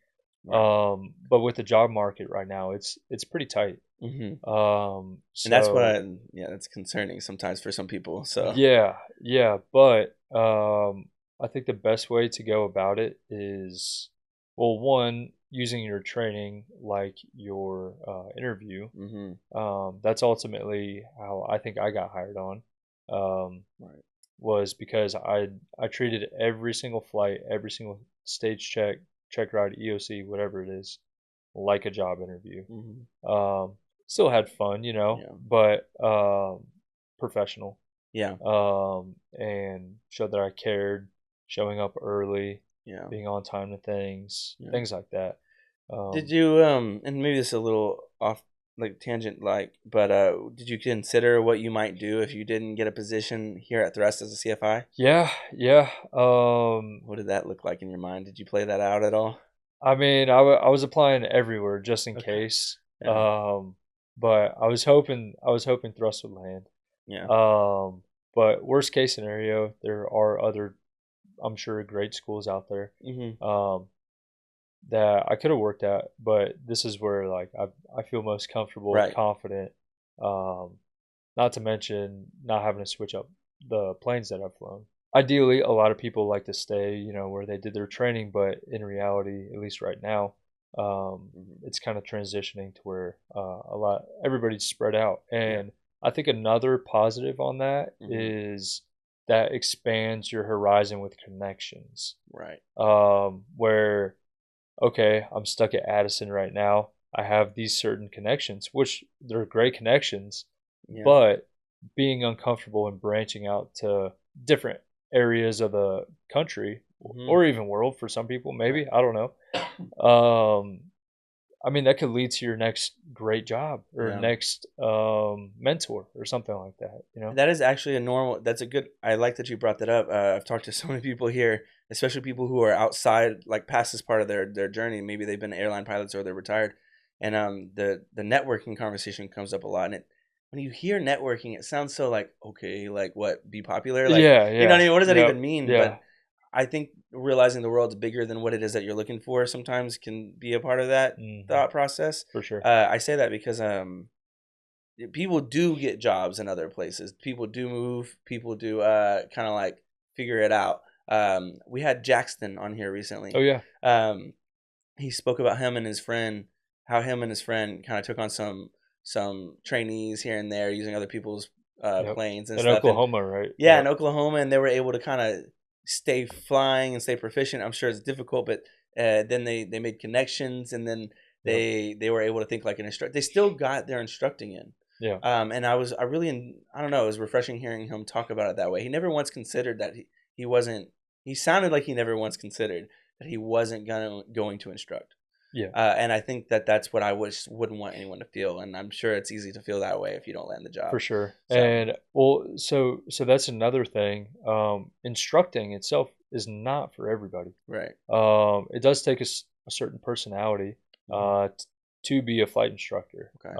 Right. But with the job market right now, it's pretty tight. Hmm. And that's So yeah, that's concerning sometimes for some people. So. yeah, yeah, but I think the best way to go about it is, well, one, using your training like your interview. Hmm. That's ultimately how I think I got hired on. Um, Right. was because I treated every single flight, every single stage check, check ride, EOC, whatever it is, like a job interview. Hmm. Um, Still had fun, Yeah. but professional, Yeah. and showed that I cared, showing up early, Yeah. being on time to things, Yeah. things like that. Did Um, you and maybe this is a little off like tangent like, but did you consider what you might do if you didn't get a position here at Thrust as a CFI? yeah, yeah. What did that look like in your mind? Did you play that out at all? I mean, I was applying everywhere just in Okay. case. Yeah. But I was hoping Thrust would land. Yeah. Um, but worst case scenario, there are other, I'm sure, great schools out there. Mhm. Um, that I could have worked at, but this is where like I feel most comfortable, Right. confident. Um, Not to mention not having to switch up the planes that I've flown. Ideally, a lot of people like to stay, where they did their training, but in reality, at least right now, Mhm. it's kind of transitioning to where everybody's spread out. Yeah. And I think another positive on that Mhm. is that expands your horizon with connections. Right. Where okay, I'm stuck at Addison right now. I have these certain connections, which they're great connections, Yeah. but being uncomfortable and branching out to different areas of the country Mhm. or even world for some people, Right. maybe, I don't know. I mean, that could lead to your next great job or Yeah. next mentor or something like that. That is actually a normal. That's a good. I like that you brought that up. I've talked to so many people here, especially people who are outside, like past this part of their journey. Maybe they've been airline pilots or they're retired, and the networking conversation comes up a lot. And when you hear networking, it sounds so like, okay, like what, be popular, like, Yeah, you know what I yeah, mean? What does that yep, even mean? yeah, But I think realizing the world's bigger than what it is that you're looking for sometimes can be a part of that hmm, thought process. for sure. I say that because people do get jobs in other places. People do move. People do kind of like figure it out. We had Jackson on here recently. Oh yeah, Um, he spoke about him and his friend, how him and his friend kind of took on some trainees here and there using other people's yep. planes and In stuff. And Oklahoma, right? yeah, in Yep, Oklahoma, and they were able to kind of stay flying and stay proficient. I'm sure it's difficult, but then they made connections, and then yep, they were able to think like an instructor. They still got their instructing in. yeah. And I really, I don't know, it was refreshing hearing him talk about it that way. He never once considered that he wasn't, he sounded like he never once considered that he wasn't going to instruct. Yeah, And I think that that's what I wouldn't want anyone to feel, and I'm sure it's easy to feel that way if you don't land the for job. sure. So And well, so that's another thing. Instructing itself is not for everybody. right, It does take a certain personality hmm, to be a flight instructor. okay,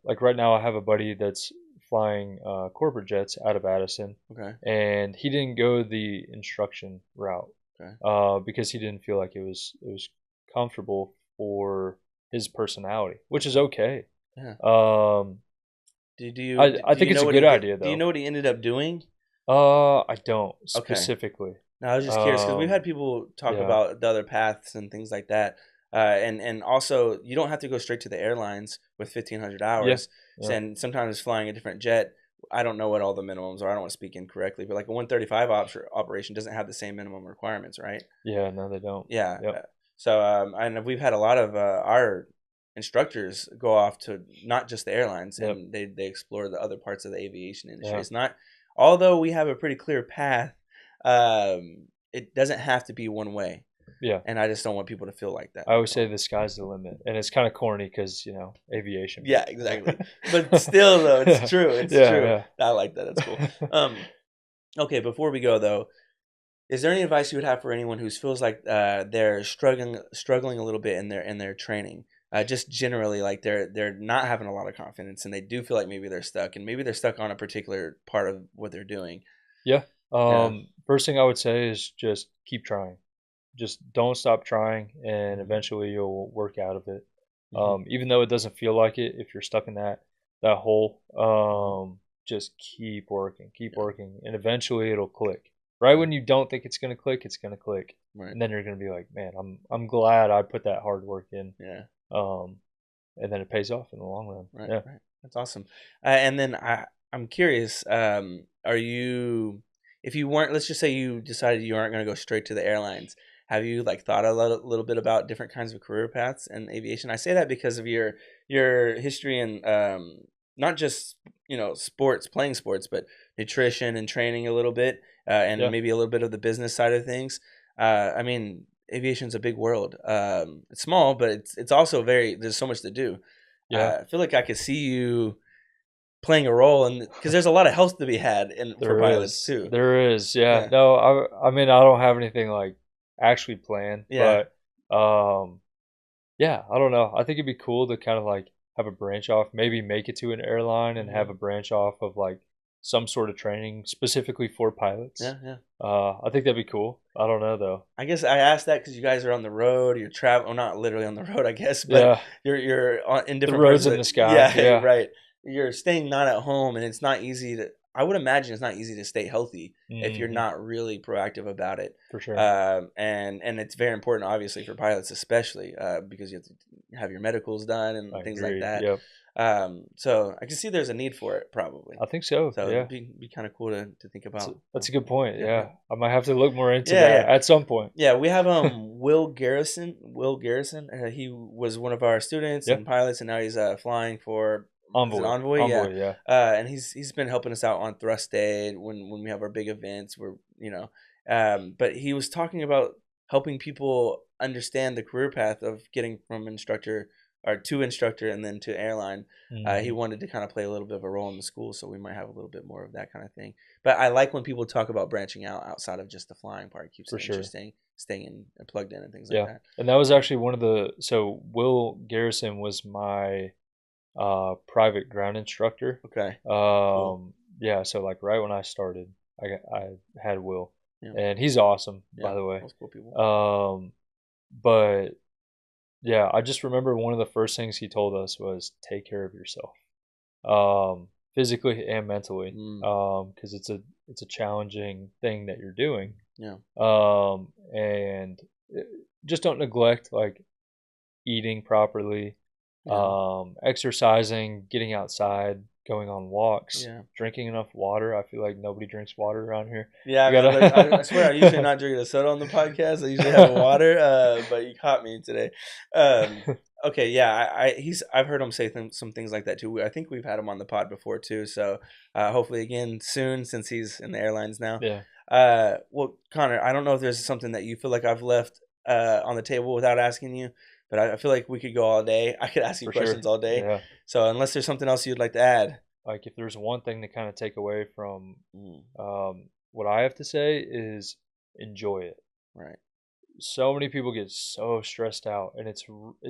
Like right now, I have a buddy that's flying corporate jets out of Addison, okay, and he didn't go the instruction route okay, because he didn't feel like it was comfortable for his personality, which is okay, okay. yeah. Um, I Do think you it's know a what good idea do you though. know what he ended up doing? I don't Okay. specifically. No, I was just curious because we've Um, had people talk yeah, about the other paths and things like that. And also, you don't have to go straight to the airlines with 1,500 yeah, hours. yeah, And sometimes flying a different jet, I don't know what all the minimums are. I don't want to speak incorrectly, but like a 135 operation doesn't have the same minimum requirements, right? yeah. No, they don't. Yeah. Yep. So, and we've had a lot of our instructors go off to not just the airlines, Yep. and they explore the other parts of the aviation industry. Yeah. It's not, although we have a pretty clear path, it doesn't have to be one way. Yeah. And I just don't want people to feel like that. I always say the sky's the limit, and it's kind of corny because aviation. Yeah, But exactly. But still, though, it's yeah, true. It's true. yeah, I like that. That's cool. yeah. Okay, before we go though, is there any advice you would have for anyone who feels like they're struggling a little bit in their training? Just generally, like they're not having a lot of confidence, and they do feel like maybe they're stuck, and maybe they're stuck on a particular part of what they're doing. Yeah. Yeah. First thing I would say is just keep trying. Just don't stop trying, and Hmm. eventually you'll work out of it. Hmm. Even though it doesn't feel like it, if you're stuck in that hole, Hmm. just keep Yeah. working, and eventually it'll click. Right Okay. when you don't think it's gonna click, it's gonna click, Right. and then you're gonna be like, man, I'm glad I put that hard work in. Yeah. Um, and then it pays off in the long run. Right. Yeah, Right. That's awesome. And then I'm curious. Are you, if you weren't, let's just say you decided you aren't going to go straight to the airlines. Have you like thought little bit about different kinds of career paths in aviation? I say that because of your history and not just sports, playing sports, but nutrition and training a little bit, and yeah, maybe a little bit of the business side of things. I mean, aviation's a big world. It's small, but it's also very. There's so much to do. yeah. I feel like I could see you playing a role, and because there's a lot of health to be had in for There pilots is. too. There is. Yeah. Yeah, No, I mean I don't have anything like actually planned, yeah, but um yeah, I don't know. I think it'd be cool to kind of like have a branch off, maybe make it to an airline and have hmm, a branch off of like some sort of training specifically for pilots. yeah, yeah. I think that'd be cool. I don't know though. I guess I asked that because you guys are on the road. You're travel, well, not literally on the road, I guess, but Yeah, in the different parts roads of in the. the sky. Yeah, Yeah. right. You're staying not at home, and it's not easy to. I would imagine it's not easy to stay healthy if you're Hmm. not really proactive about it. For sure. And it's very important, obviously, for pilots, especially because you have to have your medicals done I and things like agree. that. Yep. So I can see there's a need for it, probably. I think so. So Yeah. it'd be kind of cool to think That's a, about. that's So, a good point. yeah, yeah, Yeah. I might have to look more into yeah, that yeah. at some point. Yeah, we have Will Garrison. Will Garrison. He was one of our students Yeah. and pilots, and now he's flying for, is it Envoy. Envoy? Yeah. Envoy. Yeah. And he's been helping us out on thrust day when we have our big events. Where but he was talking about helping people understand the career path of getting from instructor or to instructor and then to airline. He Hmm. wanted to kind of play a little bit of a role in the school, so we might have a little bit more of that kind of thing. But I like when people talk about branching out outside of just the flying part. It keeps For it sure. interesting, staying in and plugged in and things like Yeah, that. and that was actually one of the so Will Garrison was my private ground instructor. Okay, cool. Yeah, so like right when I started, I had Will, Yeah, and he's awesome, yeah, by the way. most cool people. But yeah, I just remember one of the first things he told us was take care of yourself, physically and mentally, Mm, because it's a challenging thing that you're doing, yeah, and just don't neglect like eating properly, yeah, exercising, getting outside, going on walks, yeah. drinking enough water. I feel like nobody drinks water around here. Yeah, You man. Look, I swear I'm usually gotta. not drinking a soda on the podcast. I usually have a water. But you caught me today. Um, okay, yeah. I've heard him say some things like that too. I think we've had him on the pod before too. So hopefully again soon, since he's in the airlines now. Yeah. Well, Connor, I don't know if there's something that you feel like I've left on the table without asking you, but I feel like we could go all day. I could ask you For sure. questions all day. Yeah. So unless there's something else you'd like to add. Like if there's one thing to kind of take away from Mm, what I have to say is enjoy it. right. So many people get so stressed out, and it's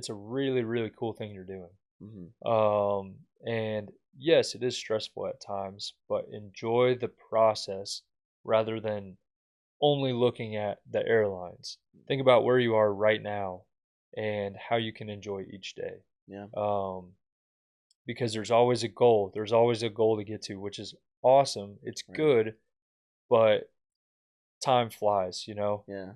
a really really cool thing you're doing. Hmm. And yes, it is stressful at times, but enjoy the process rather than only looking at the airlines. Think about where you are right now and how you can enjoy each day. Yeah. Um, because there's always a goal. There's always a goal to get to, which is awesome. It's Right. good, but time flies, you know? Yeah.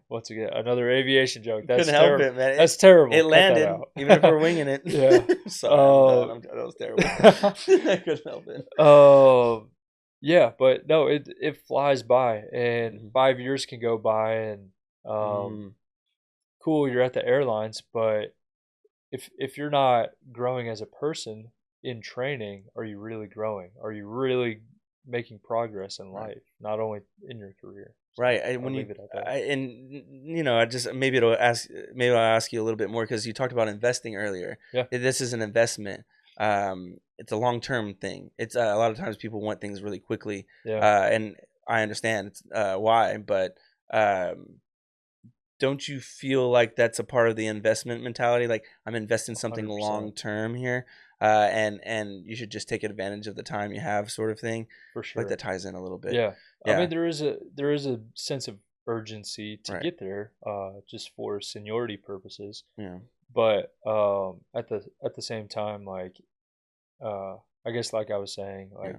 Once again, another aviation joke. That's Couldn't help terrible. it, man. That's terrible. It Cut that landed, out. even if we're winging it. Yeah. Sorry, I'm done. That was terrible. I couldn't help it. Yeah, but no, it flies by, and Mhm. 5 years can go by, and Mm, cool, you're at the airlines, but if you're not growing as a person in training, are you really growing? Are you really making progress in right. life, not only in your career? So Right. And I'll when leave it at that. I just maybe I'll ask you a little bit more because you talked about investing earlier. Yeah, This is an investment. It's a long term thing. It's a lot of times people want things really quickly, yeah, and I understand why, but um, don't you feel like that's a part of the investment mentality? Like I'm investing something 100%. long term here, and you should just take advantage of the time you have, sort of thing. For Like sure. that ties in a little bit. Yeah. I Yeah. mean, there is a sense of urgency to Right. get there, just for seniority purposes. Yeah. But at the same time, like I guess like I was saying, Yeah. like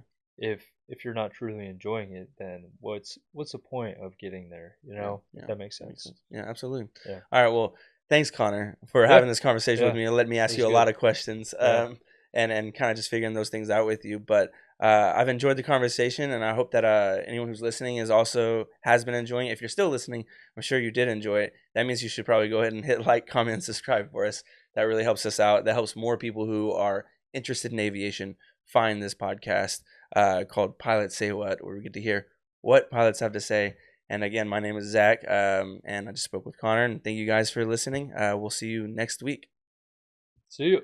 if you're not truly enjoying it, then what's the point of getting there? You Yeah, know, if yeah, that makes that makes sense. sense. Yeah, absolutely. Yeah. All right, well, thanks, Connor, for Yeah. having this conversation with Yeah. me and letting me It ask was you a good. lot of questions, Yeah. and kind of just figuring those things out with you. But I've enjoyed the conversation, and I hope that anyone who's listening has been enjoying it. If you're still listening, I'm sure you did enjoy it. That means you should probably go ahead and hit like, comment, and subscribe for us. That really helps us out. That helps more people who are interested in aviation find this podcast called Pilots Say What, where we get to hear what pilots have to say. And again, my name is Zach, and I just spoke with Connor. And thank you guys for listening. We'll see you next week. See you.